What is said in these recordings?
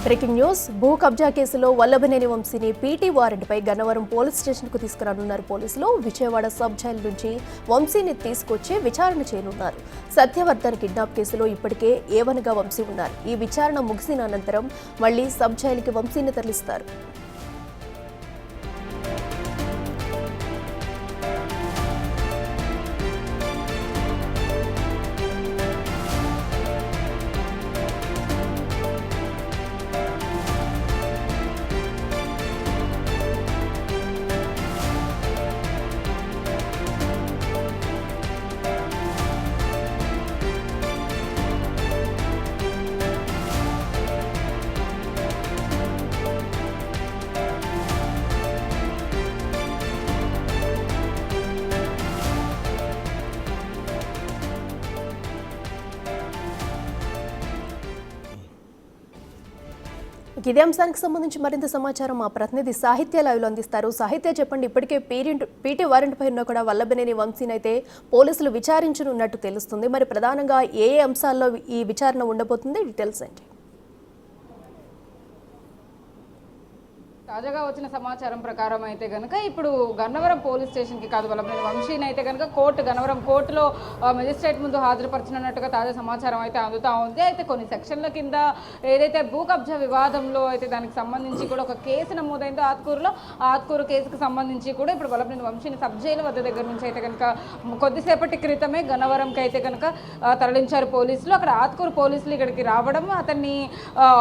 Breaking news భూ కబ్జా కేసులో వల్లభనేని వంశీని పీటీ వారెంట్పై గన్నవరం పోలీస్ స్టేషన్కు తీసుకురానున్నారు పోలీసులు. విజయవాడ సబ్ జైలు నుంచి వంశీని తీసుకొచ్చి విచారణ చేయనున్నారు. సత్యవర్ధన్ కిడ్నాప్ కేసులో ఇప్పటికే ఏవన్గా వంశీ ఉన్నారు. ఈ విచారణ ముగిసిన అనంతరం మళ్లీ సబ్ జైలుకి వంశీని తరలిస్తారు. ఇదే అంశానికి సంబంధించి మరింత సమాచారం మా ప్రతినిధి సాహిత్య లైవ్లో అందిస్తారు. సాహిత్య చెప్పండి, ఇప్పటికే పీటీ వారెంట్ పై ఉన్న కూడా వల్లభనేని వంశీని అయితే పోలీసులు విచారించనున్నట్టు తెలుస్తుంది. మరి ప్రధానంగా ఏ అంశాల్లో ఈ విచారణ ఉండబోతుంది, డీటెయిల్స్ ఏంటి? తాజాగా వచ్చిన సమాచారం ప్రకారం అయితే కనుక ఇప్పుడు గన్నవరం పోలీస్ స్టేషన్కి కాదు, వల్లభనేని వంశీని అయితే కనుక గన్నవరం కోర్టులో మెజిస్ట్రేట్ ముందు హాజరుపరచనున్నట్టుగా తాజా సమాచారం అయితే అందుతూ ఉంది. అయితే కొన్ని సెక్షన్ల కింద ఏదైతే భూ కబ్జా వివాదంలో అయితే దానికి సంబంధించి కూడా ఒక కేసు నమోదైందో ఆత్కూరు కేసుకు సంబంధించి కూడా ఇప్పుడు వల్లభనేని వంశీని సబ్ జైలు వద్ద దగ్గర నుంచి అయితే కనుక కొద్దిసేపటి క్రితమే గన్నవరంకి అయితే కనుక తరలించారు పోలీసులు. అక్కడ ఆత్కూరు పోలీసులు ఇక్కడికి రావడం, అతన్ని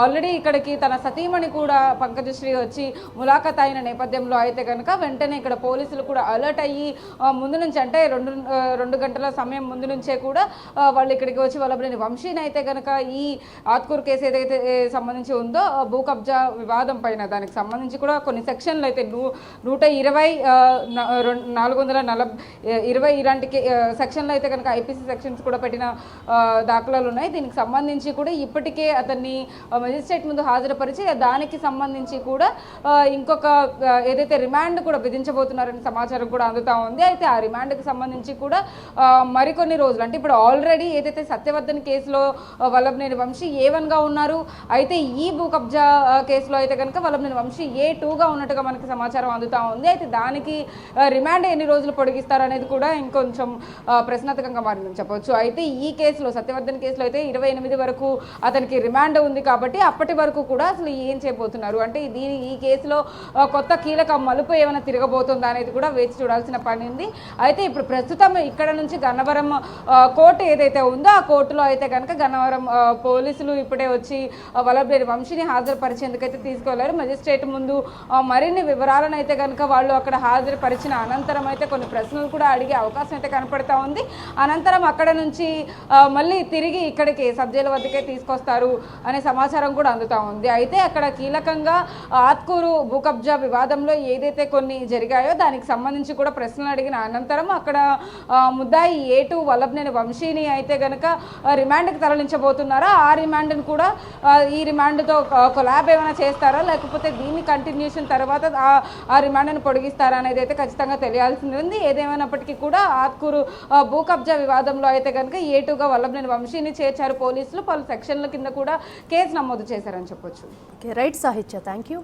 ఆల్రెడీ ఇక్కడికి తన సతీమణి కూడా పంకజశ్రీ వచ్చి ములాఖత్ అయిన నేపథ్యంలో అయితే కనుక వెంటనే ఇక్కడ పోలీసులు కూడా అలర్ట్ అయ్యి ముందు నుంచి అంటే రెండు గంటల సమయం ముందు నుంచే కూడా వాళ్ళు ఇక్కడికి వచ్చి వల్లభనేని వంశీని అయితే కనుక ఈ ఆత్కూరు కేసు ఏదైతే సంబంధించి ఉందో భూ కబ్జా వివాదం పైన దానికి సంబంధించి కూడా కొన్ని సెక్షన్లు అయితే 120, 420 ఇలాంటి సెక్షన్లు అయితే కనుక ఐపీసీ సెక్షన్స్ కూడా పెట్టిన దాఖలాలు ఉన్నాయి. దీనికి సంబంధించి కూడా ఇప్పటికే అతన్ని మెజిస్ట్రేట్ ముందు హాజరుపరిచి దానికి సంబంధించి కూడా ఇంకొక ఏదైతే రిమాండ్ కూడా విధించబోతున్నారని సమాచారం కూడా అందుతూ ఉంది. అయితే ఆ రిమాండ్కి సంబంధించి కూడా మరికొన్ని రోజులు అంటే ఇప్పుడు ఆల్రెడీ ఏదైతే సత్యవర్ధన్ కేసులో వల్లభనేని వంశీ A1గా ఉన్నారు, అయితే ఈ భూ కబ్జా కేసులో అయితే కనుక వల్లభనేని వంశీ A2గా ఉన్నట్టుగా మనకి సమాచారం అందుతూ ఉంది. అయితే దానికి రిమాండ్ ఎన్ని రోజులు పొడిగిస్తారు అనేది కూడా ఇంకొంచెం ప్రశ్నార్థకంగా మారిందని చెప్పవచ్చు. అయితే ఈ కేసులో సత్యవర్ధన్ కేసులో అయితే 28 వరకు అతనికి రిమాండ్ ఉంది కాబట్టి అప్పటి వరకు కూడా అసలు ఏం చేయబోతున్నారు అంటే ఈ కేసులో కొత్త కీలక మలుపు ఏమైనా తిరగబోతుందా అనేది కూడా వేచి చూడాల్సిన పని ఉంది. అయితే ఇప్పుడు ప్రస్తుతం ఇక్కడ నుంచి గన్నవరం కోర్టు ఏదైతే ఉందో ఆ కోర్టులో అయితే కనుక గన్నవరం పోలీసులు ఇప్పుడే వచ్చి వల్లభనేని వంశీని హాజరుపరిచేందుకైతే తీసుకెళ్లారు. మెజిస్ట్రేట్ ముందు మరిన్ని వివరాలను అయితే కనుక వాళ్ళు అక్కడ హాజరుపరిచిన అనంతరం అయితే కొన్ని ప్రశ్నలు కూడా అడిగే అవకాశం అయితే కనపడతా ఉంది. అనంతరం అక్కడ నుంచి మళ్ళీ తిరిగి ఇక్కడికి సబ్ జైలు వద్దకే తీసుకొస్తారు అనే సమాచారం కూడా అందుతూ ఉంది. అయితే అక్కడ కీలకంగా ఆత్కూరు భూ కబ్జా వివాదంలో ఏదైతే కొన్ని జరిగాయో దానికి సంబంధించి కూడా ప్రశ్నలు అడిగిన అనంతరం అక్కడ ముద్దాయి A2 వల్లభనేని వంశీని అయితే కనుక రిమాండ్కి తరలించబోతున్నారా, ఆ రిమాండ్ని కూడా ఈ రిమాండ్తో కొలాబ్ ఏమైనా చేస్తారా లేకపోతే దీన్ని కంటిన్యూషన్ తర్వాత ఆ రిమాండ్ని పొడిగిస్తారా అనేది అయితే ఖచ్చితంగా తెలియాల్సింది ఉంది. ఏదేమైనప్పటికీ కూడా ఆత్కూరు భూ కబ్జా వివాదంలో అయితే కనుక A2గా వల్లభనేని వంశీని చేర్చారు పోలీసులు. పలు సెక్షన్ల కింద కూడా కేసు నమోదు చేశారని చెప్పొచ్చు. రైట్ సాహిత్య, థ్యాంక్ యూ.